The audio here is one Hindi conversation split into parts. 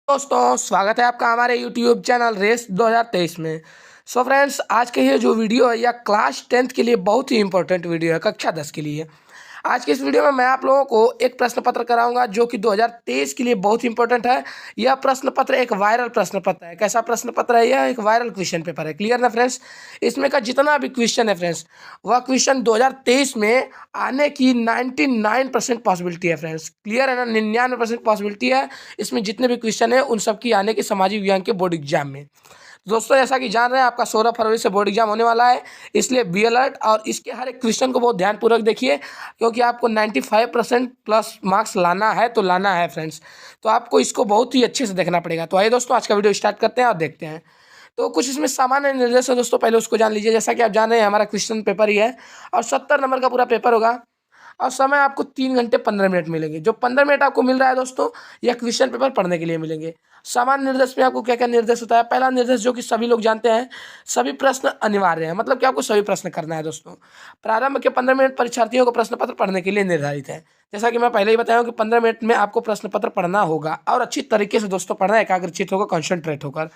दोस्तों स्वागत है आपका हमारे YouTube चैनल रेस 2023 में। सो फ्रेंड्स, आज के ये जो वीडियो है यह क्लास 10th के लिए बहुत ही इंपॉर्टेंट वीडियो है, कक्षा 10 के लिए। आज के इस वीडियो में मैं आप लोगों को एक प्रश्न पत्र कराऊंगा जो कि 2023 के लिए बहुत इंपॉर्टेंट है। यह प्रश्न पत्र एक वायरल प्रश्न पत्र है। कैसा प्रश्न पत्र है? यह एक वायरल क्वेश्चन पेपर है। क्लियर ना फ्रेंड्स? इसमें का जितना भी क्वेश्चन है फ्रेंड्स, वह क्वेश्चन 2023 में आने की 99% पॉसिबिलिटी है फ्रेंड्स। क्लियर है ना? 99% पॉसिबिलिटी है इसमें जितने भी क्वेश्चन है उन सब की आने की सामाजिक विज्ञान के बोर्ड एग्जाम में। दोस्तों, जैसा कि जान रहे हैं आपका 16 फरवरी से बोर्ड एग्जाम होने वाला है, इसलिए बी अलर्ट और इसके हर एक क्वेश्चन को बहुत ध्यानपूर्वक देखिए, क्योंकि आपको 95% प्लस मार्क्स लाना है तो लाना है फ्रेंड्स। तो आपको इसको बहुत ही अच्छे से देखना पड़ेगा। तो आइए दोस्तों, आज का वीडियो स्टार्ट करते हैं और देखते हैं। तो कुछ इसमें सामान्य निर्देश है दोस्तों, पहले उसको जान लीजिए। जैसा कि आप जान रहे हैं हमारा क्वेश्चन पेपर ही है और 70 नंबर का पूरा पेपर होगा और समय आपको 3 घंटे 15 मिनट मिलेंगे। जो 15 मिनट आपको मिल रहा है दोस्तों, यह क्वेश्चन पेपर पढ़ने के लिए मिलेंगे। सामान्य निर्देश में आपको क्या क्या निर्देश होता है? पहला निर्देश जो कि सभी लोग जानते हैं, सभी प्रश्न अनिवार्य है, मतलब कि आपको सभी प्रश्न करना है दोस्तों। प्रारंभ के 15 मिनट परीक्षार्थियों को प्रश्न पत्र पढ़ने के लिए निर्धारित है। जैसा कि मैं पहले ही बताया कि 15 मिनट में आपको प्रश्न पत्र पढ़ना होगा और अच्छी तरीके से दोस्तों पढ़ना है, एकाग्रचित होकर, कॉन्सेंट्रेट होकर।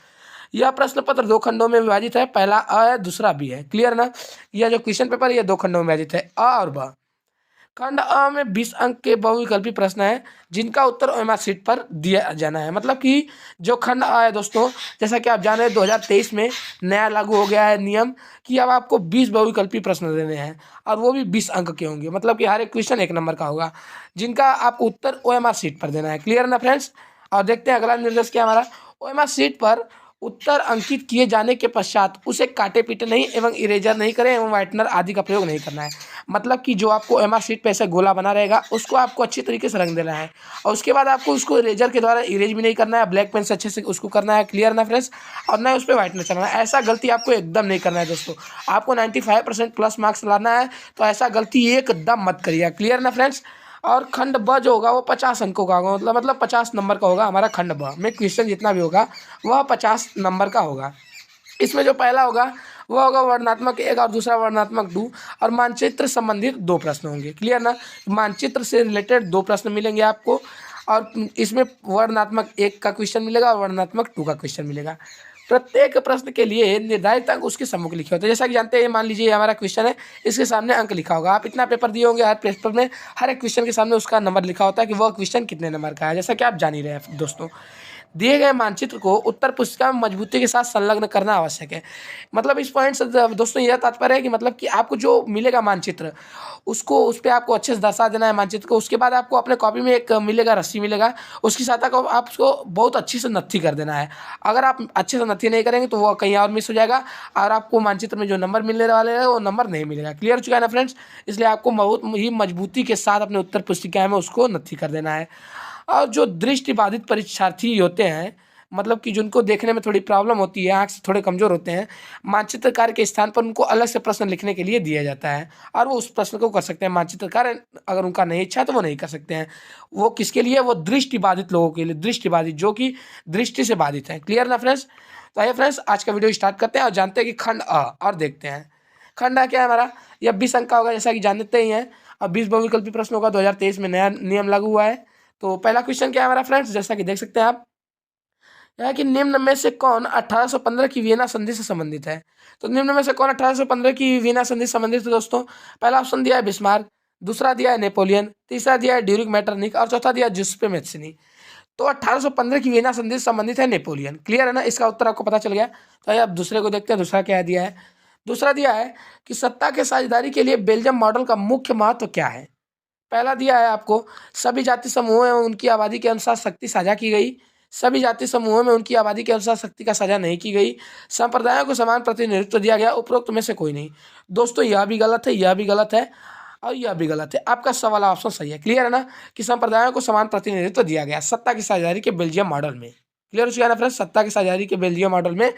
यह प्रश्न पत्र 2 खंडों में विभाजित है, पहला अ है, दूसरा बी है। क्लियर ना? यह जो क्वेश्चन पेपर है यह 2 खंडों में विभाजित है, अ और ब। खंड अ में 20 अंक के बहुविकल्पी प्रश्न है जिनका उत्तर ओएमआर शीट पर दिया जाना है। मतलब कि जो खंड अ है दोस्तों, जैसा कि आप जान रहे हैं 2023 में नया लागू हो गया है नियम कि अब आपको 20 बहुविकल्पी प्रश्न देने हैं और वो भी 20 अंक के होंगे। मतलब कि हर एक क्वेश्चन 1 नंबर का होगा जिनका आपको उत्तर ओएमआर शीट पर देना है। क्लियर ना फ्रेंड्स? और देखते हैं अगला निर्देश क्या हमारा। ओएमआर शीट पर उत्तर अंकित किए जाने के पश्चात उसे काटे पीटे नहीं एवं इरेजर नहीं करें एवं व्हाइटनर आदि का प्रयोग नहीं करना है। मतलब कि जो आपको एमआर शीट पे ऐसा गोला बना रहेगा उसको आपको अच्छी तरीके से रंग देना है और उसके बाद आपको उसको इरेजर के द्वारा इरेज भी नहीं करना है, ब्लैक पेन से अच्छे से उसको करना है। क्लियर ना फ्रेंड्स? और ना उस पर व्हाइटनर चलाना है। ऐसा गलती आपको एकदम नहीं करना है दोस्तों। आपको 95% प्लस मार्क्स लाना है, तो ऐसा गलती एकदम मत करिए। क्लियर ना फ्रेंड्स? और खंड ब जो होगा वो 50 अंकों का होगा, मतलब 50 नंबर का होगा। हमारा खंड ब में क्वेश्चन जितना भी होगा वह 50 नंबर का होगा। इसमें जो पहला होगा वह होगा वर्णनात्मक 1 और दूसरा वर्णनात्मक 2 और मानचित्र संबंधित 2 प्रश्न होंगे। क्लियर ना? मानचित्र से रिलेटेड 2 प्रश्न मिलेंगे आपको और इसमें वर्णनात्मक 1 का क्वेश्चन मिलेगा और वर्णनात्मक 2 का क्वेश्चन मिलेगा। प्रत्येक प्रश्न के लिए निर्धारित अंक उसके सम्मुख लिखे होते हैं। जैसा कि जानते हैं, मान लीजिए हमारा क्वेश्चन है, इसके सामने अंक लिखा होगा। आप इतना पेपर दिए होंगे, हर पेपर में हर एक क्वेश्चन के सामने उसका नंबर लिखा होता है कि वह क्वेश्चन कितने नंबर का है। जैसा कि आप जान ही रहे हैं दोस्तों। दिए गए मानचित्र को उत्तर पुस्तिका में मजबूती के साथ संलग्न करना आवश्यक है। मतलब इस पॉइंट से दोस्तों यह तात्पर्य है कि मतलब कि आपको जो मिलेगा मानचित्र, उसको उस पर आपको अच्छे से दर्शा देना है मानचित्र को। उसके बाद आपको अपने कॉपी में एक मिलेगा, रस्सी मिलेगा, उसकी सहायता को आप उसको बहुत अच्छी से नत्थी कर देना है। अगर आप अच्छे से नत्थी नहीं करेंगे तो वो कहीं और मिस हो जाएगा और आपको मानचित्र में जो नंबर मिलने वाले हैं वो नंबर नहीं मिलेगा। क्लियर हो चुका है ना फ्रेंड्स? इसलिए आपको बहुत ही मजबूती के साथ अपने उत्तर पुस्तिका में उसको नत्थी कर देना है। और जो दृष्टिबाधित परीक्षार्थी होते हैं, मतलब कि जिनको देखने में थोड़ी प्रॉब्लम होती है, आँख से थोड़े कमज़ोर होते हैं, मानचित्र कार्य के स्थान पर उनको अलग से प्रश्न लिखने के लिए दिया जाता है और वो उस प्रश्न को कर सकते हैं। मानचित्र कार्य अगर उनका नहीं इच्छा है तो वो नहीं कर सकते हैं। वो किसके लिए? वो दृष्टिबाधित लोगों के लिए, दृष्टिबाधित जो कि दृष्टि से बाधित हैं। क्लियर ना फ्रेंड्स? तो आइए फ्रेंड्स, आज का वीडियो स्टार्ट करते हैं और जानते हैं कि खंड अ और देखते हैं। खंड अ क्या है हमारा? यह 20 अंक का होगा, जैसा कि जानते ही हैं। और 20 बहुविकल्पी प्रश्न होगा। 2023 में नया नियम लागू हुआ है। तो पहला क्वेश्चन क्या है हमारा फ्रेंड्स? जैसा कि देख सकते हैं आप, यह है कि निम्न में से कौन 1815 की वियना संधि से संबंधित है? तो निम्न में से कौन 1815 की वियना संधि से संबंधित है दोस्तों? पहला ऑप्शन दिया है बिस्मार्क, दूसरा दिया है नेपोलियन, तीसरा दिया है ड्यूरिक मेटरनिक और चौथा दिया है जुस्पे मेस्सिनी। तो 1815 की वियना संधि से संबंधित है नेपोलियन। क्लियर है ना? इसका उत्तर आपको पता चल गया। तो आइए अब दूसरे को देखते हैं, दूसरा क्या दिया है। दूसरा दिया है कि सत्ता के साझेदारी के लिए बेल्जियम मॉडल का मुख्य महत्व क्या है? पहला दिया है आपको, सभी जाति समूहों एवं उनकी आबादी के अनुसार शक्ति साझा की गई। सभी जाति समूहों में उनकी आबादी के अनुसार शक्ति का साझा नहीं की गई। संप्रदायों को समान प्रतिनिधित्व दिया गया। उपरोक्त में से कोई नहीं। दोस्तों, यह भी गलत है, यह भी गलत है और यह भी गलत है। आपका सवाल ऑप्शन सही है। क्लियर है ना? कि संप्रदायों को समान प्रतिनिधित्व दिया गया सत्ता की साझेदारी के बेल्जियम मॉडल में। क्लियर हो चुका है ना फ्रेंड्स? सत्ता की साझेदारी के बेल्जियम मॉडल में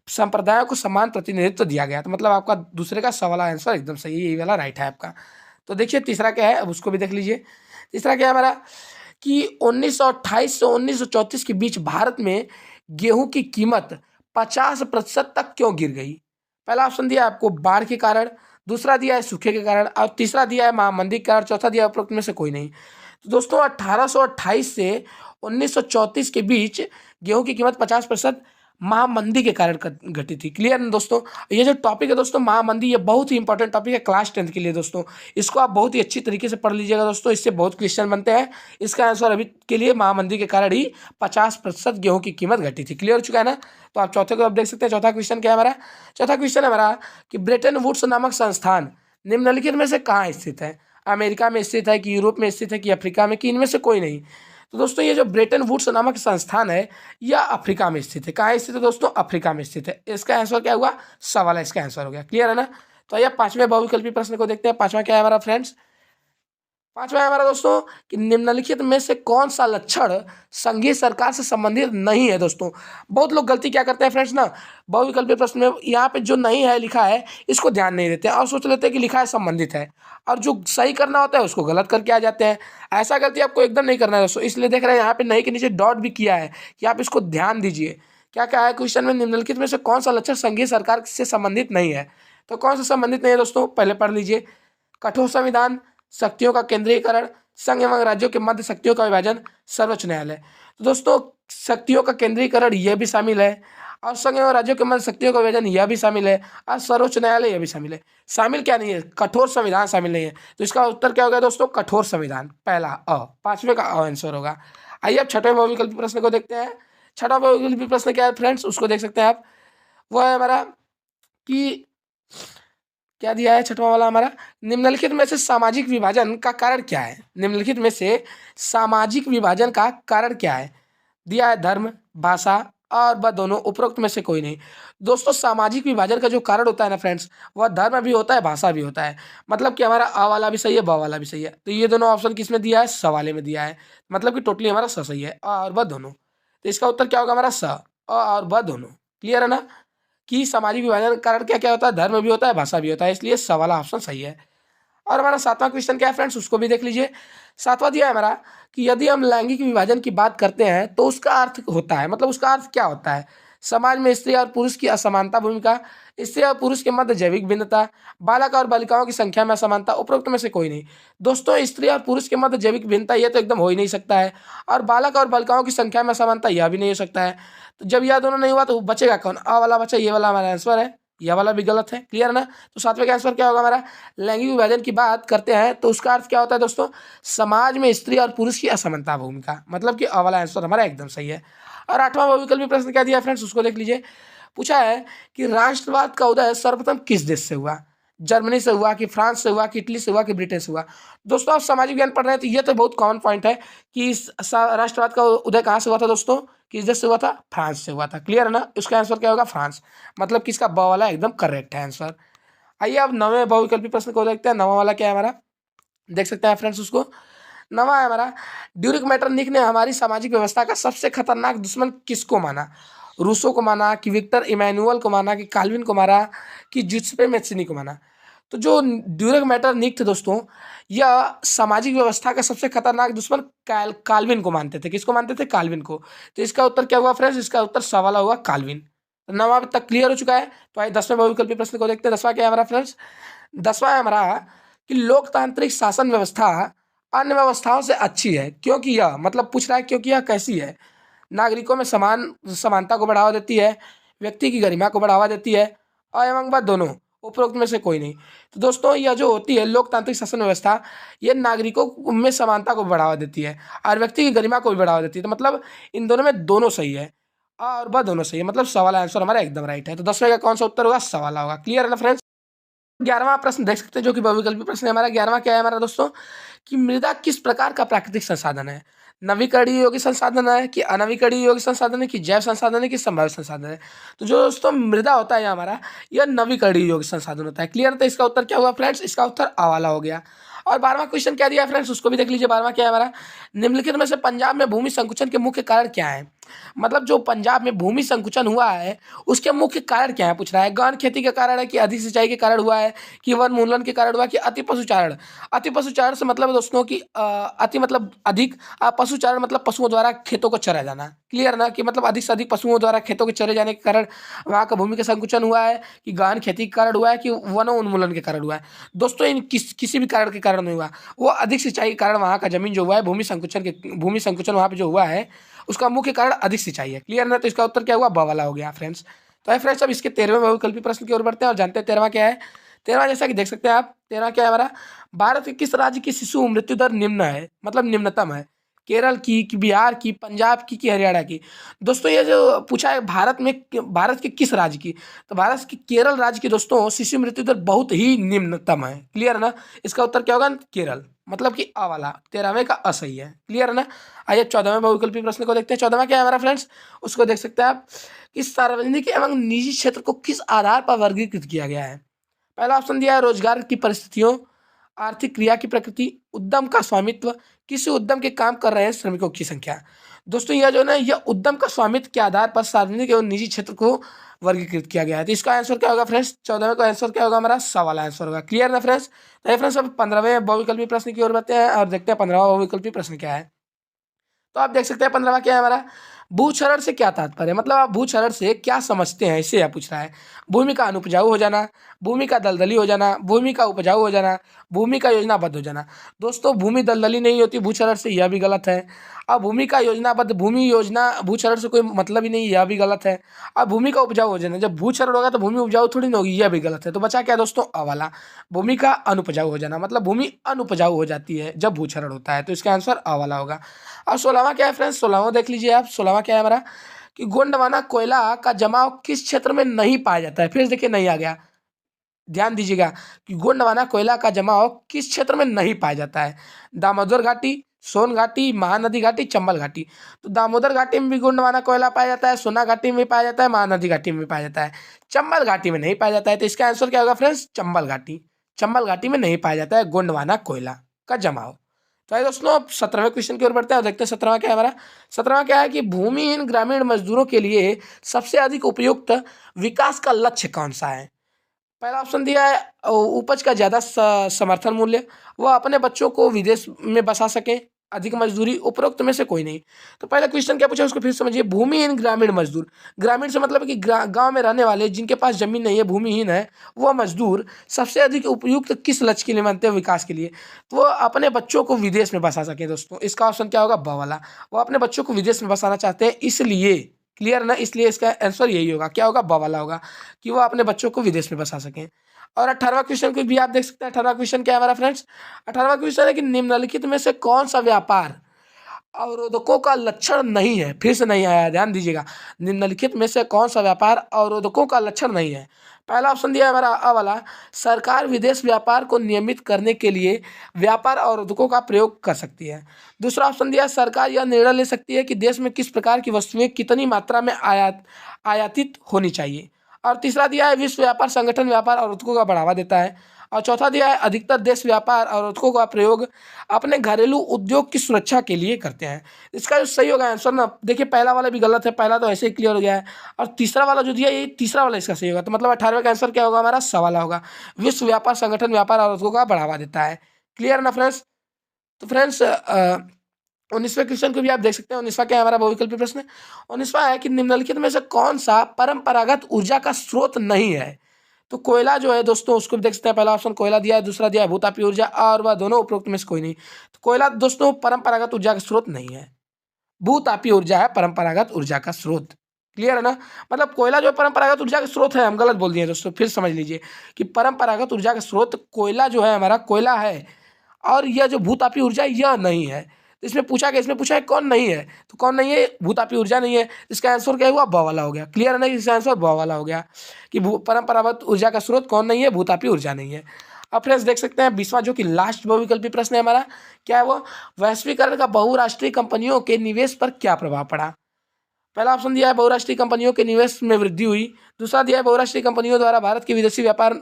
संप्रदायों को समान प्रतिनिधित्व दिया गया। तो मतलब आपका दूसरे का सवाल आंसर एकदम सही है, यही वाला राइट है आपका। तो देखिए तीसरा क्या है, अब उसको भी देख लीजिए। तीसरा क्या है हमारा कि 1928 से 1934 के बीच भारत में गेहूं की कीमत 50% तक क्यों गिर गई? पहला ऑप्शन दिया है आपको बाढ़ के कारण, दूसरा दिया है सूखे के कारण और तीसरा दिया है महामंदी के कारण, चौथा दिया है उपरोक्त में से कोई नहीं। तो दोस्तों 1828 से 1934 के बीच गेहूं की कीमत 50% महामंदी के कारण घटी थी। क्लियर है दोस्तों। ये जो टॉपिक है दोस्तों महामंदी, ये बहुत ही इंपॉर्टेंट टॉपिक है क्लास 10 के लिए दोस्तों। इसको आप बहुत ही अच्छी तरीके से पढ़ लीजिएगा दोस्तों, इससे बहुत क्वेश्चन बनते हैं। इसका आंसर अभी के लिए महामंदी के कारण ही 50% गेहूं की कीमत घटी थी। क्लियर हो चुका है ना। तो आप चौथे को आप देख सकते हैं। चौथा क्वेश्चन क्या है हमारा। चौथा क्वेश्चन है हमारा कि ब्रेटन वुड्स नामक संस्थान निम्नलिखित में से कहाँ स्थित है। अमेरिका में स्थित है कि यूरोप में स्थित है कि अफ्रीका में, कि इनमें से कोई नहीं। तो दोस्तों ये जो ब्रेटन वुड्स नामक संस्थान है यह अफ्रीका में स्थित है। कहाँ स्थित है दोस्तों। अफ्रीका में स्थित है। इसका आंसर क्या हुआ। सवाल है, इसका आंसर हो गया। क्लियर है ना। तो आइए पांचवें बहुविकल्पी प्रश्न को देखते हैं। पांचवा क्या है हमारा फ्रेंड्स। पांचवा है हमारा दोस्तों कि निम्नलिखित में से कौन सा लक्षण संघीय सरकार से संबंधित नहीं है। दोस्तों बहुत लोग गलती क्या करते हैं फ्रेंड्स ना, बहुविकल्पी प्रश्न में यहाँ पे जो नहीं है लिखा है इसको ध्यान नहीं देते हैं और सोच लेते हैं कि लिखा है संबंधित है, और जो सही करना होता है उसको गलत करके आ जाते हैं। ऐसा गलती आपको एकदम नहीं करना है दोस्तों। इसलिए देख रहे हैं यहाँ पे नहीं के नीचे डॉट भी किया है कि आप इसको ध्यान दीजिए। क्या क्या है क्वेश्चन में, निम्नलिखित में से कौन सा लक्षण संघीय सरकार से संबंधित नहीं है। तो कौन सा संबंधित नहीं है दोस्तों, पहले पढ़ लीजिए। कठोर संविधान, शक्तियों का केंद्रीकरण, संघ एवं राज्यों के मध्य शक्तियों का विभाजन, सर्वोच्च न्यायालय। तो दोस्तों शक्तियों का केंद्रीकरण यह भी शामिल है, और संघ एवं राज्यों के मध्य शक्तियों का विभाजन यह भी शामिल है, और सर्वोच्च न्यायालय यह भी शामिल है। शामिल क्या नहीं है, कठोर संविधान शामिल नहीं है। तो इसका उत्तर क्या होगा दोस्तों, कठोर संविधान, पहला अ, पांचवे का आंसर होगा। आइए अब छठवें बहुविकल्पी प्रश्न को देखते हैं। छठा बहुविकल्पी प्रश्न क्या है फ्रेंड्स, उसको देख सकते हैं आप। वो है हमारा कि क्या दिया है छठवां वाला हमारा, निम्नलिखित में से सामाजिक विभाजन का कारण क्या है। निम्नलिखित में से सामाजिक विभाजन का कारण क्या है। दिया है धर्म, भाषा और वह दोनों, उपरोक्त में से कोई नहीं। दोस्तों सामाजिक विभाजन का जो कारण होता है ना फ्रेंड्स, वह धर्म भी होता है, भाषा भी होता है। मतलब कि हमारा अ वाला भी सही है, ब वाला भी सही है। तो ये दोनों ऑप्शन किसमें दिया है, सवाले में दिया है। मतलब कि टोटली हमारा स सही है, अ और ब दोनों। तो इसका उत्तर क्या होगा हमारा, स, अ और ब दोनों। क्लियर है ना कि सामाजिक विभाजन का कारण क्या क्या होता है, धर्म भी होता है, भाषा भी होता है। इसलिए स वाला ऑप्शन सही है। और हमारा सातवां क्वेश्चन क्या है फ्रेंड्स, उसको भी देख लीजिए। सातवां दिया है हमारा कि यदि हम लैंगिक विभाजन की बात करते हैं तो उसका अर्थ होता है, मतलब उसका अर्थ क्या होता है। समाज में स्त्री और पुरुष की असमानता भूमिका, स्त्री और पुरुष के मध्य जैविक भिन्नता, बालक और बालिकाओं की संख्या में असमानता, उपरोक्त में से कोई नहीं। दोस्तों स्त्री और पुरुष के मध्य जैविक भिन्नता ये तो एकदम हो ही नहीं सकता है, और बालक और बालिकाओं की संख्या में असमानता यह भी नहीं हो सकता है। तो जब यह दोनों नहीं हुआ तो बचेगा कौन, अ वाला बचा, ये वाला हमारा आंसर है, यह वाला भी गलत है। क्लियर है ना। तो सातवें का आंसर क्या होगा हमारा, लैंगिक विभाजन की बात करते हैं तो उसका अर्थ क्या होता है दोस्तों, समाज में स्त्री और पुरुष की असमानता भूमिका। मतलब कि अ वाला आंसर हमारा एकदम सही है। और आठवां बहुविकल्पी प्रश्न क्या दिया फ्रेंड्स, उसको देख लीजिए। पूछा है कि राष्ट्रवाद का उदय सर्वप्रथम किस देश से हुआ। जर्मनी से हुआ, कि फ्रांस से हुआ, कि इटली से हुआ, कि ब्रिटेन से हुआ। दोस्तों आप सामाजिक ज्ञान पढ़ रहे हैं तो ये तो बहुत कॉमन पॉइंट है कि राष्ट्रवाद का उदय कहाँ से हुआ था दोस्तों, किस देश से हुआ था, फ्रांस से हुआ था। क्लियर है ना। उसका आंसर क्या होगा, फ्रांस। मतलब किसका, ब वाला एकदम करेक्ट है आंसर। आइए अब नवे बहुविकल्पी प्रश्न को देखते हैं। नवा वाला क्या है हमारा, देख सकते हैं फ्रेंड्स उसको। नवा है हमारा, ड्यूरिक मैटरनिक ने हमारी सामाजिक व्यवस्था का सबसे खतरनाक दुश्मन किसको माना। रूसो को माना, कि विक्टर इमैनुअल को माना, कि काल्विन को माना, कि जुत्से मेत्सिनी को माना। तो जो ड्यूरिक मैटरनिक थे दोस्तों, यह सामाजिक व्यवस्था का सबसे खतरनाक दुश्मन काल्विन को मानते थे। किसको मानते थे, काल्विन को। तो इसका उत्तर क्या हुआ फ्रेंड्स, इसका उत्तर सवाला हुआ काल्विन। तो नवा अभी तक क्लियर हो चुका है। तो आइए दसवें बहुविकल्पी प्रश्न को देखते हैं। दसवां क्या है हमारा फ्रेंड्स, दसवां है हमारा कि लोकतांत्रिक शासन व्यवस्था अन्य व्यवस्थाओं से अच्छी है क्योंकि यह, मतलब पूछ रहा है क्योंकि यह कैसी है। नागरिकों में समानता को बढ़ावा देती है, व्यक्ति की गरिमा को बढ़ावा देती है, और एवं वह दोनों, उपरोक्त में से कोई नहीं। तो दोस्तों यह जो होती है लोकतांत्रिक शासन व्यवस्था, ये नागरिकों में समानता को बढ़ावा देती है और व्यक्ति की गरिमा को भी बढ़ावा देती है। तो मतलब इन दोनों में दोनों सही है, और वह दोनों सही है। मतलब सवाल आंसर हमारा एकदम राइट है। तो दसवें का कौन सा उत्तर होगा, सवाल होगा। क्लियर है ना फ्रेंड्स। 11वां प्रश्न देख सकते हैं जो कि बहुविकल्पी प्रश्न है हमारा। 11वां क्या है हमारा दोस्तों, कि मृदा किस प्रकार का प्राकृतिक संसाधन है। नवीकरणीय योग्य संसाधन है, कि अनवीकरणीय योग्य संसाधन है, कि जैव संसाधन है, कि संभावित संसाधन है। तो जो दोस्तों मृदा होता है हमारा, यह नवीकरणीय योग्य संसाधन होता है। क्लियर। तो इसका उत्तर क्या हुआ फ्रेंड्स, इसका उत्तर आ वाला हो गया। और 12वां क्वेश्चन क्या दिया है फ्रेंड्स, उसको भी देख लीजिए। 12वां क्या है हमारा, निम्नलिखित में से पंजाब में भूमि संकुचन के मुख्य कारण क्या है। मतलब जो पंजाब में भूमि संकुचन हुआ है उसके मुख्य कारण क्या है पूछ रहा है। गहन खेती के कारण है कि अधिक सिंचाई के कारण हुआ है कि वनोन्मूलन के कारण हुआ कि अति पशुचारण। अति पशुचारण से मतलब है दोस्तों कि अति मतलब अधिक, पशुचारण मतलब पशुओं द्वारा खेतों को चरा जाना। क्लियर ना, कि मतलब अधिक से अधिक पशुओं द्वारा खेतों के चरे जाने के कारण वहाँ का भूमि का संकुचन हुआ है, कि गहन खेती के कारण हुआ है, कि वनोन्मूलन के कारण हुआ है। दोस्तों इन किसी भी कारण के कारण नहीं हुआ, वो अधिक सिंचाई के कारण वहाँ का जमीन जो हुआ है भूमि संकुचन वहाँ पे जो हुआ है उसका मुख्य कारण अधिक सिंचाई है। क्लियर ना, तो इसका उत्तर क्या हुआ, ब वाला हो गया फ्रेंड्स। तो है फ्रेंड्स, अब इसके 13वें बहुविकल्पी प्रश्न की ओर बढ़ते हैं और जानते हैं 13वां क्या है। 13वां जैसा कि देख सकते हैं आप, 13वां क्या है हमारा, भारत के किस राज्य की शिशु मृत्यु दर निम्न है, मतलब निम्नतम है। केरल की, कि बिहार की, पंजाब की, कि हरियाणा की। दोस्तों ये जो पूछा है भारत के किस राज्य की, तो भारत के केरल राज्य की दोस्तों शिशु मृत्यु दर बहुत ही निम्नतम है। क्लियर है ना, इसका उत्तर क्या होगा, केरल, मतलब कि अ वाला 13वें का असही है। क्लियर है ना। आइए 14वें बहुविकल्पी प्रश्न को देखते हैं। 14वां क्या है हमारा फ्रेंड्स, उसको देख सकते हैं आप, कि सार्वजनिक एवं निजी क्षेत्र को किस आधार पर वर्गीकृत किया गया है। पहला ऑप्शन दिया है रोजगार की परिस्थितियों, आर्थिक क्रिया की प्रकृति, उद्यम का स्वामित्व, किसी उद्यम के काम कर रहे श्रमिकों की संख्या। दोस्तों यह जो है ना, यह उद्यम का स्वामित्व के आधार पर सार्वजनिक एवं निजी क्षेत्र को वर्गीकृत किया गया है। तो इसका आंसर क्या होगा फ्रेंड्स, 14वें का आंसर क्या होगा हमारा, सवाल आंसर होगा। क्लियर ना फ्रेंड्स। तो फ्रेंड्स अब 15वें बहुविकल्पी प्रश्न की ओर बढ़ते हैं और देखते हैं 15वां बहुविकल्पी प्रश्न क्या है। तो आप देख सकते हैं 15वां क्या है हमारा, भूक्षरण से क्या तात्पर्य है, मतलब आप भूक्षरण से क्या समझते हैं, इससे यह पूछ रहा है। भूमि का अनुपजाऊ हो जाना, भूमि का दलदली हो जाना, भूमि का उपजाऊ हो जाना, भूमि का योजनाबद्ध हो जाना। दोस्तों भूमि दलदली नहीं होती भूक्षरण से, यह भी गलत है। अब भूमि का योजनाबद्ध, भूमि योजना भूक्षरण से कोई मतलब ही नहीं, यह भी गलत है। अब भूमि का उपजाऊ हो जाना, जब भूक्षरण होगा तो भूमि उपजाऊ थोड़ी ना होगी, यह भी गलत है। तो बचा क्या दोस्तों, अ वाला, भूमि का अनुपजाऊ हो जाना, मतलब भूमि अनुपजाऊ हो जाती है जब भूक्षरण होता है। तो इसका आंसर अ वाला होगा। और 16वां क्या है फ्रेंड्स, 16वां देख लीजिए आप, 16वां क्या है हमारा, कि गोंडवाना कोयला का जमाव किस क्षेत्र में नहीं पाया जाता है। फिर देखिए नहीं आ गया, ध्यान दीजिएगा, कि गोंडवाना कोयला का जमाव किस क्षेत्र में नहीं पाया जाता है। दामोदर घाटी, सोन घाटी, महानदी घाटी, चंबल घाटी। तो दामोदर घाटी में भी गोंडवाना कोयला पाया जाता है, सोना घाटी में भी पाया जाता है, महानदी घाटी में भी पाया जाता है, चंबल घाटी में नहीं पाया जाता है। तो इसका आंसर क्या होगा फ्रेंड्स, चंबल घाटी। चंबल घाटी में नहीं पाया जाता है गोंडवाना कोयला का जमाव। तो आइए दोस्तों अब 17वें क्वेश्चन की ओर बढ़ते हैं और देखते हैं 17वां क्या है हमारा। 17वां क्या है, कि भूमिहीन ग्रामीण मजदूरों के लिए सबसे अधिक उपयुक्त विकास का लक्ष्य कौन सा है। पहला ऑप्शन दिया है उपज का ज़्यादा समर्थन मूल्य, वह अपने बच्चों को विदेश में बसा सके, अधिक मजदूरी, उपरोक्त में से कोई नहीं। तो पहला क्वेश्चन क्या पूछा उसको फिर समझिए, भूमिहीन ग्रामीण मजदूर। ग्रामीण से मतलब कि गांव में रहने वाले जिनके पास जमीन नहीं है, भूमिहीन है, वह मजदूर सबसे अधिक उपयुक्त किस लक्ष्य के लिए मानते हैं, विकास के लिए। तो वो अपने बच्चों को विदेश में बसा सके। दोस्तों इसका ऑप्शन क्या होगा, ब वाला, वो अपने बच्चों को विदेश में बसाना चाहते हैं इसलिए। क्लियर ना, इसलिए इसका आंसर यही होगा, क्या होगा, ब वाला होगा, कि वो अपने बच्चों को विदेश में बसा सकें। और 18वां क्वेश्चन को भी आप देख सकते हैं। 18वां क्वेश्चन क्या है हमारा फ्रेंड्स, 18वां क्वेश्चन है कि निम्नलिखित में से कौन सा व्यापार अवरोधकों का लक्षण नहीं है। फिर से नहीं आया, ध्यान दीजिएगा, निम्नलिखित में से कौन सा व्यापार अवरोधकों का लक्षण नहीं है। पहला ऑप्शन दिया है हमारा अ वाला, सरकार विदेश व्यापार को नियमित करने के लिए व्यापार अवरोधकों का प्रयोग कर सकती है। दूसरा ऑप्शन दिया है, सरकार यह निर्णय ले सकती है कि देश में किस प्रकार की वस्तुएं कितनी मात्रा में आयातित होनी चाहिए। और तीसरा दिया है, विश्व व्यापार संगठन व्यापार अवरोधकों का बढ़ावा देता है। और चौथा दिया है, अधिकतर देश व्यापार अवरोधकों का प्रयोग अपने घरेलू उद्योग की सुरक्षा के लिए करते हैं। इसका जो सही होगा आंसर ना, देखिए पहला वाला भी गलत है, पहला तो ऐसे ही क्लियर हो गया है। और तीसरा वाला जो दिया ये तीसरा वाला इसका सही होगा। तो मतलब 18वें का आंसर क्या होगा हमारा, सवाला होगा, विश्व व्यापार संगठन व्यापार अवरोधकों का बढ़ावा देता है। क्लियर ना फ्रेंड्स। तो फ्रेंड्स 19वें क्वेश्चन को भी आप देख सकते हैं। 19वां क्या है हमारा बहुविकल्पी प्रश्न, 19वां है कि निम्नलिखित में से कौन सा परंपरागत ऊर्जा का स्रोत नहीं है। तो कोयला जो है दोस्तों उसको भी देख सकते हैं। पहला ऑप्शन कोयला दिया है, दूसरा दिया है भूतापीय ऊर्जा, और वह दोनों उपरोक्त में से कोई नहीं। तो कोयला दोस्तों परंपरागत ऊर्जा का स्रोत नहीं है, भूतापीय ऊर्जा है परंपरागत ऊर्जा का स्रोत। क्लियर है ना, मतलब कोयला जो परंपरागत ऊर्जा का स्रोत है, हम गलत बोल दिए दोस्तों, फिर समझ लीजिए कि परंपरागत ऊर्जा का स्रोत कोयला जो है हमारा, कोयला है, और यह जो भूतापीय ऊर्जा यह नहीं है। तो इसमें पूछा गया, इसमें पूछा है कौन नहीं है, तो कौन नहीं है, भूतापीय ऊर्जा नहीं है। इसका आंसर क्या हुआ, ब वाला हो गया। क्लियर है ना, इसका आंसर ब वाला हो गया, कि परंपरागत ऊर्जा का स्रोत कौन नहीं है, भूतापीय ऊर्जा नहीं है। अब फ्रेंड्स देख सकते हैं 20वां जो कि लास्ट बहुविकल्पी प्रश्न है हमारा, क्या है वो, वैश्वीकरण का बहुराष्ट्रीय कंपनियों के निवेश पर क्या प्रभाव पड़ा। पहला ऑप्शन दिया है, बहुराष्ट्रीय कंपनियों के निवेश में वृद्धि हुई। दूसरा दिया है, बहुराष्ट्रीय कंपनियों द्वारा भारत के विदेशी व्यापार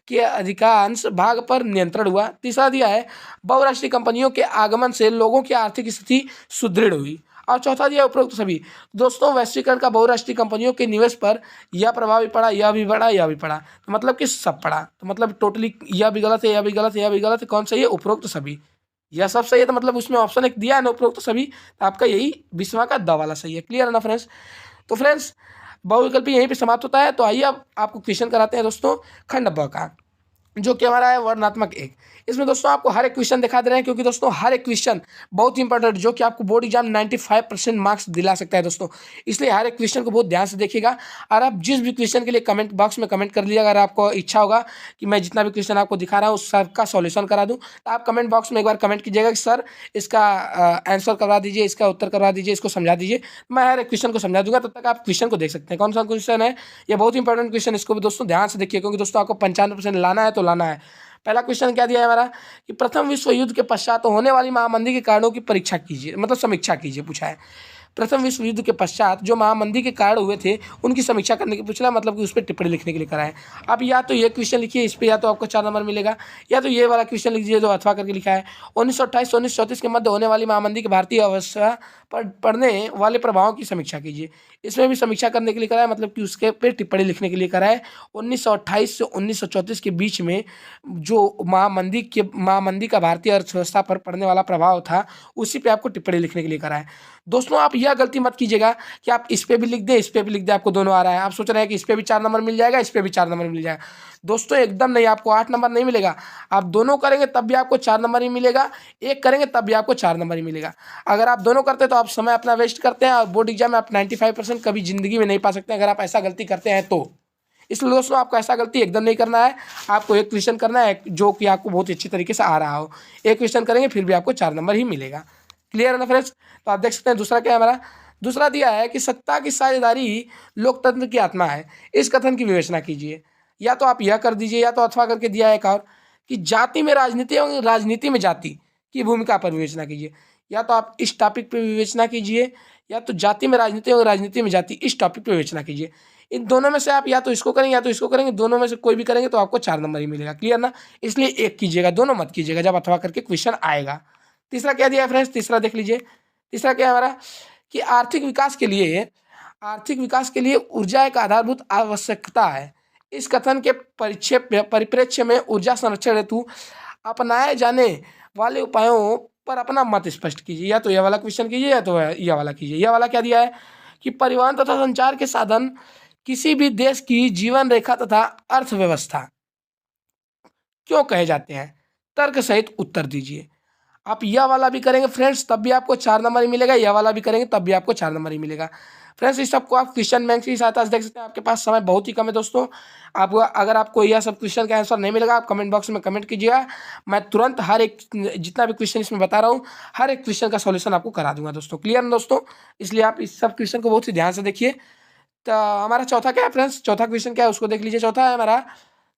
के अधिकांश भाग पर नियंत्रण हुआ। तीसरा दिया है, बहुराष्ट्रीय कंपनियों के आगमन से लोगों की आर्थिक स्थिति सुदृढ़ हुई। और चौथा दिया उपरोक्त सभी। दोस्तों वैश्वीकरण का बहुराष्ट्रीय कंपनियों के निवेश पर यह प्रभाव भी पड़ा, यह भी पड़ा, यह भी पड़ा, तो मतलब कि सब पड़ा। तो मतलब टोटली यह भी गलत है, यह भी गलत है, यह भी गलत है, कौन सही है? उपरोक्त सभी। यह सब सही है, तो मतलब उसमें ऑप्शन एक दिया है ना उपरोक्त सभी, तो आपका यही 20वां का द वाला सही है। क्लियर है ना फ्रेंड्स? तो फ्रेंड्स बहुविकल्पी यहीं पे समाप्त होता है। तो आइए अब आपको क्वेश्चन कराते हैं दोस्तों खंड ब का, जो कि हमारा है वर्णनात्मक एक। इसमें दोस्तों आपको हर एक क्वेश्चन दिखा दे रहे हैं, क्योंकि दोस्तों हर एक क्वेश्चन बहुत इंपॉर्टेंट, जो कि आपको बोर्ड एग्जाम 95% मार्क्स दिला सकता है दोस्तों। इसलिए हर एक क्वेश्चन को बहुत ध्यान से देखिएगा। और आप जिस भी क्वेश्चन के लिए कमेंट बॉक्स में कमेंट कर लीजिएगा। अगर आपको इच्छा होगा कि मैं जितना भी क्वेश्चन आपको दिखा रहा हूँ उस सबका सॉल्यूशन करा दूँ, तो आप कमेंट बॉक्स में एक बार कमेंट कीजिएगा कि सर इसका आंसर करवा दीजिए, इसका उत्तर करवा दीजिए, इसको समझा दीजिए। मैं हर एक क्वेश्चन को समझा दूंगा, तब तक आप क्वेश्चन को देख सकते हैं। कौन सा क्वेश्चन है? ये बहुत इंपॉर्टेंट क्वेश्चन, इसको भी दोस्तों ध्यान से देखिए, क्योंकि दोस्तों आपको 95% लाना है तो लाना है। पहला क्वेश्चन क्या दिया है हमारा कि प्रथम विश्व युद्ध के पश्चात होने वाली महामंदी के कारणों की परीक्षा कीजिए, मतलब समीक्षा कीजिए, पूछा है। प्रथम विश्व युद्ध के पश्चात जो महामंदी के कारण हुए थे उनकी समीक्षा करने की पूछना, मतलब कि उस पर टिप्पणी लिखने के लिए कराए। अब या तो ये क्वेश्चन लिखिए, इस पर या तो आपको 4 नंबर मिलेगा, या तो ये वाला क्वेश्चन लिख दीजिए जो अथवा करके लिखा है। 1928 से 1934 के मध्य होने वाली महामंदी की भारतीय अवस्था पर पड़ने वाले प्रभावों की समीक्षा कीजिए। इसमें भी समीक्षा करने के लिए कराए, मतलब कि उसके पे टिप्पणी लिखने के लिए कराए। 1928 से 1934 के बीच में जो महामंदी का भारतीय अर्थव्यवस्था पर पड़ने वाला प्रभाव था, उसी पे आपको टिप्पणी लिखने के लिए कराए। दोस्तों आप यह गलती मत कीजिएगा कि आप इस पे भी लिख दें, इस पे भी लिख दें, आपको दोनों आ रहा है। आप सोच रहे हैं कि इस पे भी 4 नंबर मिल जाएगा, इस पे भी 4 नंबर मिल जाएगा। दोस्तों एकदम नहीं, आपको 8 नंबर नहीं मिलेगा। आप दोनों करेंगे तब भी आपको 4 नंबर ही मिलेगा, एक करेंगे तब भी आपको 4 नंबर ही मिलेगा। अगर आप दोनों करते हैं तो आप समय अपना वेस्ट करते हैं, और बोर्ड एग्जाम में आप 95% कभी जिंदगी में नहीं पा सकते अगर आप ऐसा गलती करते हैं तो। इसलिए दोस्तों आपको ऐसा गलती एकदम नहीं करना है। आपको एक क्वेश्चन करना है जो कि आपको बहुत अच्छी तरीके से आ रहा हो, एक क्वेश्चन करेंगे फिर भी आपको 4 नंबर ही मिलेगा। क्लियर है ना फ्रेंड्स? तो आप देख सकते हैं दूसरा क्या है हमारा। दूसरा दिया है कि सत्ता की साझेदारी लोकतंत्र की आत्मा है, इस कथन की विवेचना कीजिए। या तो आप यह कर दीजिए, या तो अथवा करके दिया है एक और कि जाति में राजनीति एवं राजनीति में जाति की भूमिका पर विवेचना कीजिए। या तो आप इस टॉपिक पर विवेचना कीजिए, या तो जाति में राजनीति एवं राजनीति में जाति, इस टॉपिक पर विवेचना कीजिए। इन दोनों में से आप या तो इसको करेंगे या तो इसको करेंगे, दोनों में से कोई भी करेंगे तो आपको 4 नंबर ही मिलेगा। क्लियर ना? इसलिए एक कीजिएगा, दोनों मत कीजिएगा जब अथवा करके क्वेश्चन आएगा। तीसरा क्या दिया है फ्रेंड्स? तीसरा देख लीजिए। तीसरा क्या है हमारा कि आर्थिक विकास के लिए ऊर्जा एक आधारभूत आवश्यकता है। इस कथन के परिप्रेक्ष्य में ऊर्जा संरक्षण हेतु अपनाए जाने वाले उपायों पर अपना मत स्पष्ट कीजिए। या तो यह वाला क्वेश्चन कीजिए, या तो यह वाला कीजिए। यह वाला क्या दिया है कि परिवहन तथा संचार के साधन किसी भी देश की जीवन रेखा तथा अर्थव्यवस्था क्यों कहे जाते हैं? तर्क सहित उत्तर दीजिए। आप यह वाला भी करेंगे फ्रेंड्स तब भी आपको 4 नंबर ही मिलेगा, यह वाला भी करेंगे तब भी आपको 4 नंबर ही मिलेगा। फ्रेंड्स इस सबको आप क्वेश्चन बैंक की सहायता से देख सकते हैं। आपके पास समय बहुत ही कम है दोस्तों। आप अगर आपको यह सब क्वेश्चन का आंसर नहीं मिलेगा, आप कमेंट बॉक्स में कमेंट कीजिएगा। मैं तुरंत हर एक जितना भी क्वेश्चन इसमें बता रहा हूँ, हर एक क्वेश्चन का सॉल्यूशन आपको करा दूंगा दोस्तों। क्लियर ना दोस्तों? इसलिए आप इस सब क्वेश्चन को बहुत ही ध्यान से देखिए। तो हमारा चौथा क्या है फ्रेंड्स? चौथा क्वेश्चन क्या है उसको देख लीजिए। चौथा है हमारा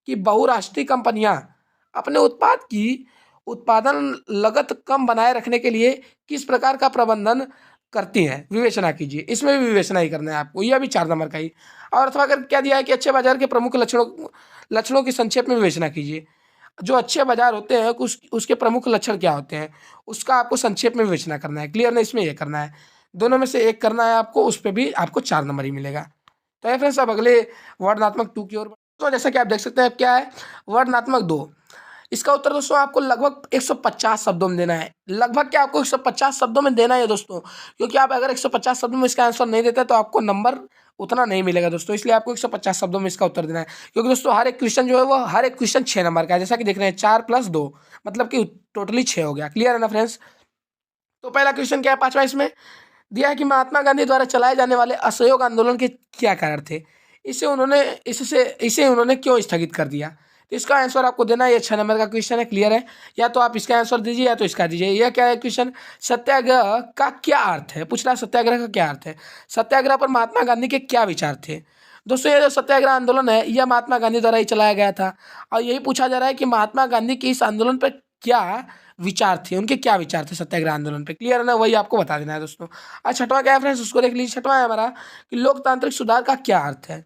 कि बहुराष्ट्रीय कंपनियां अपने उत्पाद की उत्पादन लागत कम बनाए रखने के लिए किस प्रकार का प्रबंधन करती हैं? विवेचना कीजिए। इसमें भी विवेचना ही करना है आपको, यह भी 4 नंबर का ही। और अथवा कर क्या दिया है कि अच्छे बाजार के प्रमुख लक्षणों की संक्षेप में विवेचना कीजिए। जो अच्छे बाजार होते हैं उसके प्रमुख लक्षण क्या होते हैं, उसका आपको संक्षेप में विवेचना करना है। क्लियर ना? इसमें यह करना है, दोनों में से एक करना है आपको, उस पर भी आपको 4 नंबर ही मिलेगा। तो फ्रेंड्स अब अगले वर्णनात्मक 2 की ओर। तो जैसा कि आप देख सकते हैं क्या है वर्णनात्मक 2। इसका उत्तर दोस्तों आपको लगभग 150 शब्दों में देना है। लगभग क्या आपको 150 शब्दों में देना है दोस्तों, क्योंकि आप अगर 150 शब्दों में इसका आंसर नहीं देते तो आपको नंबर उतना नहीं मिलेगा दोस्तों। इसलिए आपको 150 शब्दों में इसका उत्तर देना है, क्योंकि दोस्तों हर एक क्वेश्चन जो है वो हर एक क्वेश्चन 6 नंबर का है। जैसा कि देख रहे हैं 4 + 2 मतलब कि टोटली 6 हो गया। क्लियर है ना फ्रेंड्स? तो पहला क्वेश्चन क्या है 5वां इसमें दिया है कि महात्मा गांधी द्वारा चलाए जाने वाले असहयोग आंदोलन के क्या कारण थे? इसे उन्होंने क्यों स्थगित कर दिया? तो इसका आंसर आपको देना है। ये 6 नंबर का क्वेश्चन है। क्लियर है? या तो आप इसका आंसर दीजिए या तो इसका दीजिए। यह क्या है क्वेश्चन? सत्याग्रह का क्या अर्थ है? पूछ रहा है सत्याग्रह का क्या अर्थ है। सत्याग्रह पर महात्मा गांधी के क्या विचार थे? दोस्तों ये जो सत्याग्रह आंदोलन है यह महात्मा गांधी द्वारा ही चलाया गया था, और यही पूछा जा रहा है कि महात्मा गांधी के इस आंदोलन पर क्या विचार थे, उनके क्या विचार थे सत्याग्रह आंदोलन पे। क्लियर है ना? वही आपको बता देना है दोस्तों। आज छठवां क्या है फ्रेंड्स उसको देख लीजिए। छठवां है हमारा कि लोकतांत्रिक सुधार का क्या अर्थ है?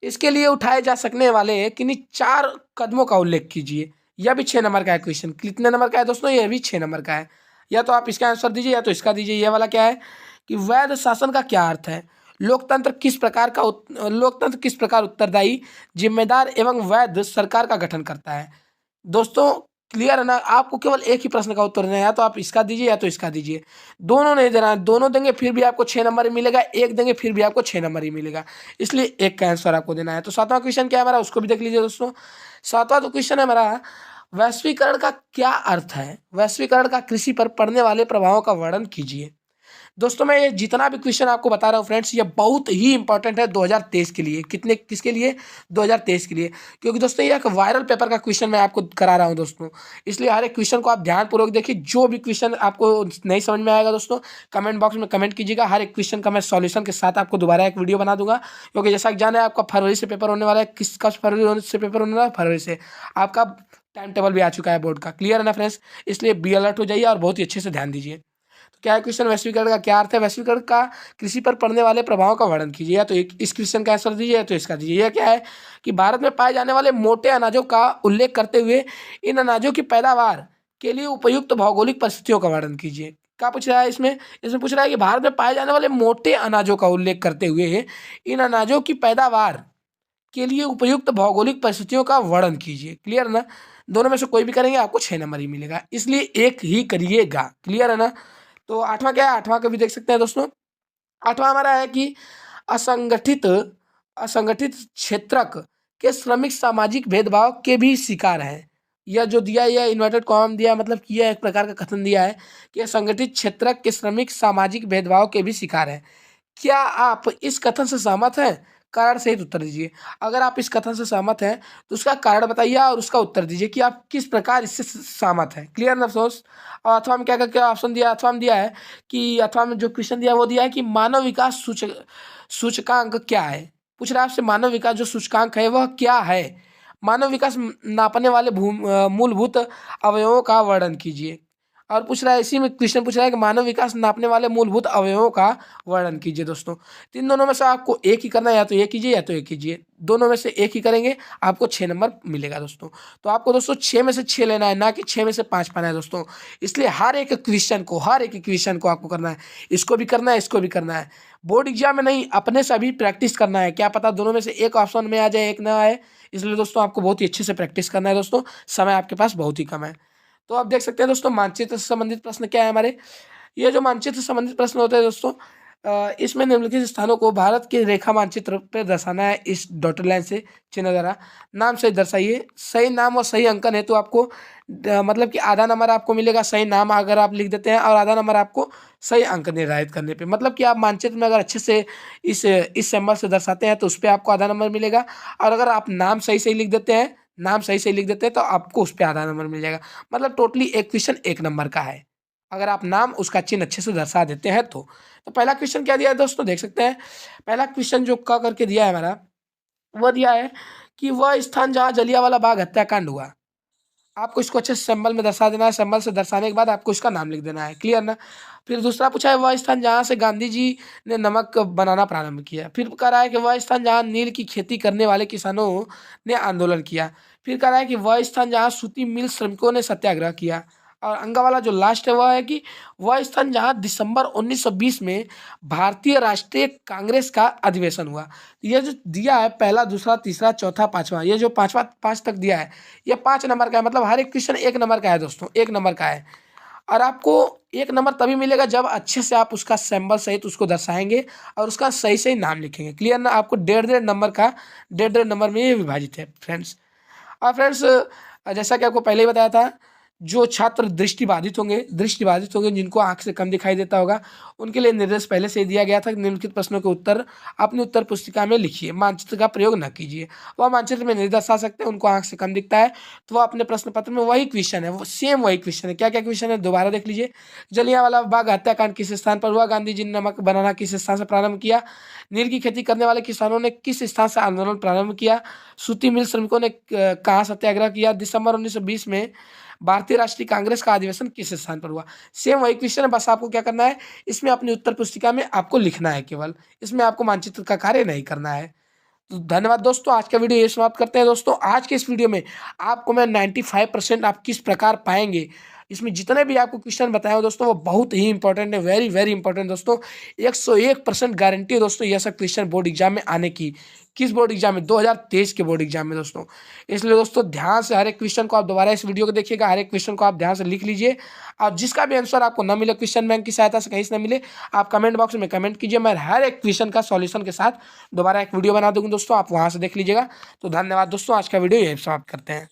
इसके लिए उठाए जा सकने वाले किन्हीं 4 कदमों का उल्लेख कीजिए। यह भी 6 नंबर का है क्वेश्चन। कितने नंबर का है दोस्तों? यह भी 6 नंबर का है। या तो आप इसका आंसर दीजिए या तो इसका दीजिए। यह वाला क्या है कि वैध शासन का क्या अर्थ है, लोकतंत्र किस प्रकार उत्तरदायी, जिम्मेदार एवं वैध सरकार का गठन करता है। दोस्तों क्लियर है ना, आपको केवल एक ही प्रश्न का उत्तर देना है, या तो आप इसका दीजिए या तो इसका दीजिए, दोनों नहीं देना है। दोनों देंगे फिर भी आपको 6 नंबर ही मिलेगा, एक देंगे फिर भी आपको 6 नंबर ही मिलेगा, इसलिए एक का आंसर आपको देना है। तो 7वां क्वेश्चन क्या है हमारा, उसको भी देख लीजिए दोस्तों। 7वां तो क्वेश्चन है हमारा, वैश्वीकरण का क्या अर्थ है, वैश्वीकरण का कृषि पर पड़ने वाले प्रभावों का वर्णन कीजिए। दोस्तों मैं ये जितना भी क्वेश्चन आपको बता रहा हूँ फ्रेंड्स, ये बहुत ही इंपॉर्टेंट है 2023 के लिए। किसके लिए, 2023 के लिए, क्योंकि दोस्तों ये एक वायरल पेपर का क्वेश्चन मैं आपको करा रहा हूँ दोस्तों। इसलिए हर एक क्वेश्चन को आप ध्यानपूर्वक देखिए। जो भी क्वेश्चन आपको नहीं समझ में आएगा दोस्तों, कमेंट बॉक्स में कमेंट कीजिएगा। हर एक क्वेश्चन का मैं सॉल्यूशन के साथ आपको दोबारा एक वीडियो बना दूंगा, क्योंकि जैसा कि जाना है आपका फरवरी से पेपर होने वाला है। किसका फरवरी से पेपर होने वाला है, फरवरी से आपका टाइम टेबल भी आ चुका है बोर्ड का। क्लियर है ना फ्रेंड्स, इसलिए बी अलर्ट हो जाइए और बहुत ही अच्छे से ध्यान दीजिए। तो क्या है क्वेश्चन, वैश्वीकरण का क्या अर्थ है, वैश्वीकरण का कृषि पर पड़ने वाले प्रभाव का वर्णन कीजिए। या तो इस क्वेश्चन का आंसर दीजिए या तो इसका दीजिए। यह क्या है कि भारत में पाए जाने वाले मोटे अनाजों का उल्लेख करते हुए इन अनाजों की पैदावार के लिए उपयुक्त भौगोलिक परिस्थितियों का वर्णन कीजिए। क्या पूछ रहा है इसमें, पूछ रहा है कि भारत में पाए जाने वाले मोटे अनाजों का उल्लेख करते हुए इन अनाजों की पैदावार के लिए उपयुक्त भौगोलिक परिस्थितियों का वर्णन कीजिए। क्लियर ना, दोनों में से कोई भी करेंगे आपको 6 नंबर ही मिलेगा, इसलिए एक ही करिएगा। क्लियर है ना। तो 8वां क्या है, 8वां का भी देख सकते हैं दोस्तों। 8वां हमारा है कि असंगठित असंगठित क्षेत्रक के श्रमिक सामाजिक भेदभाव के भी शिकार हैं। यह जो दिया, यह इन्वर्टेड कॉमा दिया, मतलब कि यह एक प्रकार का कथन दिया है कि असंगठित क्षेत्रक के श्रमिक सामाजिक भेदभाव के भी शिकार हैं। क्या आप इस कथन से सहमत हैं, कारण सहित उत्तर दीजिए। अगर आप इस कथन से सहमत हैं तो उसका कारण बताइए और उसका उत्तर दीजिए कि आप किस प्रकार इससे सहमत हैं। क्लियर ना अफसोस। और अथवा में क्या क्या ऑप्शन दिया, अथवा में दिया है कि, अथवा में जो क्वेश्चन दिया वो दिया है कि मानव विकास सूचकांक क्या है। पूछ रहा है आपसे, मानव विकास जो सूचकांक है वह क्या है। मानव विकास नापने वाले मूलभूत अवयवों का वर्णन कीजिए। और पूछ रहा है, इसी में क्वेश्चन पूछ रहा है कि मानव विकास नापने वाले मूलभूत अवयवों का वर्णन कीजिए। दोस्तों दोनों में से आपको एक ही करना है, या तो एक कीजिए या तो एक कीजिए। दोनों में से एक ही करेंगे, आपको 6 नंबर मिलेगा दोस्तों। तो आपको दोस्तों 6 में से 6 लेना है, ना कि 6 में से 5 पाना है दोस्तों। इसलिए हर एक क्वेश्चन को आपको करना है, इसको भी करना है, इसको भी करना है। बोर्ड एग्जाम में नहीं, अपने से अभी प्रैक्टिस करना है। क्या पता दोनों में से एक ऑप्शन में आ जाए, एक ना आए। इसलिए दोस्तों आपको बहुत ही अच्छे से प्रैक्टिस करना है दोस्तों, समय आपके पास बहुत ही कम है। तो आप देख सकते हैं दोस्तों, मानचित्र से संबंधित प्रश्न क्या है हमारे। ये जो मानचित्र से संबंधित प्रश्न होते हैं दोस्तों, इसमें निम्नलिखित स्थानों को भारत के रेखा मानचित्र पर दर्शाना है। इस डॉटेड लाइन से चिन्ह द्वारा नाम से दर्शाइए। सही नाम और सही अंकन है तो आपको मतलब कि आधा नंबर आपको मिलेगा सही नाम अगर आप लिख देते हैं, और आधा नंबर आपको सही अंक निर्धारित करने पे। मतलब कि आप मानचित्र में अगर अच्छे से इस सिंबल से दर्शाते हैं तो उस पर आपको आधा नंबर मिलेगा, और अगर आप नाम सही लिख देते हैं, तो आपको उस पर आधा नंबर मिल जाएगा। मतलब टोटली एक क्वेश्चन 1 नंबर का है, अगर आप नाम उसका चिन्ह अच्छे से दर्शा देते हैं तो पहला क्वेश्चन क्या दिया है दोस्तों, देख सकते हैं। पहला क्वेश्चन जो क करके दिया है हमारा, वह दिया है कि वह स्थान जहाँ जलियांवाला बाग हत्याकांड हुआ। आपको इसको अच्छे से सिंबल में दर्शा देना है। सिंबल से दर्शाने के बाद आपको इसका नाम लिख देना है। क्लियर ना। फिर दूसरा पूछा है, वह स्थान जहाँ से गांधी जी ने नमक बनाना प्रारंभ किया। फिर कह रहा है कि वह स्थान जहाँ नील की खेती करने वाले किसानों ने आंदोलन किया। फिर कह रहा है कि वह स्थान जहाँ सूती मिल श्रमिकों ने सत्याग्रह किया। और अंगा वाला जो लास्ट है वह है कि वह स्थान जहाँ दिसंबर 1920 में भारतीय राष्ट्रीय कांग्रेस का अधिवेशन हुआ। ये जो दिया है पहला, दूसरा, तीसरा, चौथा, पांचवा, ये जो पांचवा 5 तक दिया है, ये 5 नंबर का है। मतलब हर एक क्वेश्चन 1 नंबर का है दोस्तों, 1 नंबर का है। और आपको 1 नंबर तभी मिलेगा जब अच्छे से आप उसका सिंबल सहित उसको दर्शाएंगे और उसका सही नाम लिखेंगे। क्लियर ना। आपको 1.5 नंबर का 1.5 नंबर में ये विभाजित है फ्रेंड्स। और फ्रेंड्स जैसा कि आपको पहले ही बताया था, जो छात्र दृष्टिबाधित होंगे जिनको आंख से कम दिखाई देता होगा, उनके लिए निर्देश पहले से ही दिया गया था कि निम्नलिखित प्रश्नों के उत्तर अपनी उत्तर पुस्तिका में लिखिए, मानचित्र का प्रयोग न कीजिए। वह मानचित्र में नहीं दर्शा सकते, उनको आंख से कम दिखता है, तो वह अपने प्रश्न पत्र में वही क्वेश्चन है, वो सेम वही क्वेश्चन है। क्या क्या क्वेश्चन है दोबारा देख लीजिए। जलियांवाला बाग हत्याकांड किस स्थान पर हुआ, गांधी जी ने नमक बनाना किस स्थान से प्रारंभ किया, नील की खेती करने वाले किसानों ने किस स्थान से आंदोलन प्रारंभ किया, सूती मिल श्रमिकों ने कहाँ सत्याग्रह किया, दिसंबर 1920 में भारतीय राष्ट्रीय कांग्रेस का अधिवेशन किस स्थान पर हुआ। सेम वही क्वेश्चन है, बस आपको क्या करना है, इसमें अपनी उत्तर पुस्तिका में आपको लिखना है केवल, इसमें आपको मानचित्र का कार्य नहीं करना है। तो धन्यवाद दोस्तों, आज का वीडियो ये समाप्त करते हैं। दोस्तों आज के इस वीडियो में आपको मैं 95% आप किस प्रकार पाएंगे इसमें जितने भी आपको क्वेश्चन बताए हो दोस्तों वो बहुत ही इंपॉर्टेंट है, वेरी वेरी इंपॉर्टेंट दोस्तों। 101% गारंटी है दोस्तों ये सब क्वेश्चन बोर्ड एग्जाम में आने की। किस बोर्ड एग्जाम में? 2023 के बोर्ड एग्जाम में दोस्तों। इसलिए दोस्तों ध्यान से हर एक क्वेश्चन को आप दोबारा इस वीडियो को देखिएगा, हर एक क्वेश्चन को आप ध्यान से लिख लीजिए। और जिसका भी आंसर आपको न मिले क्वेश्चन बैंक की सहायता से, कहीं से न मिले, आप कमेंट बॉक्स में कमेंट कीजिए, मैं हर एक क्वेश्चन का सॉल्यूशन के साथ दोबारा एक वीडियो बना दूंगा दोस्तों, आप वहां से देख लीजिएगा। तो धन्यवाद दोस्तों, आज का वीडियो यही समाप्त करते हैं।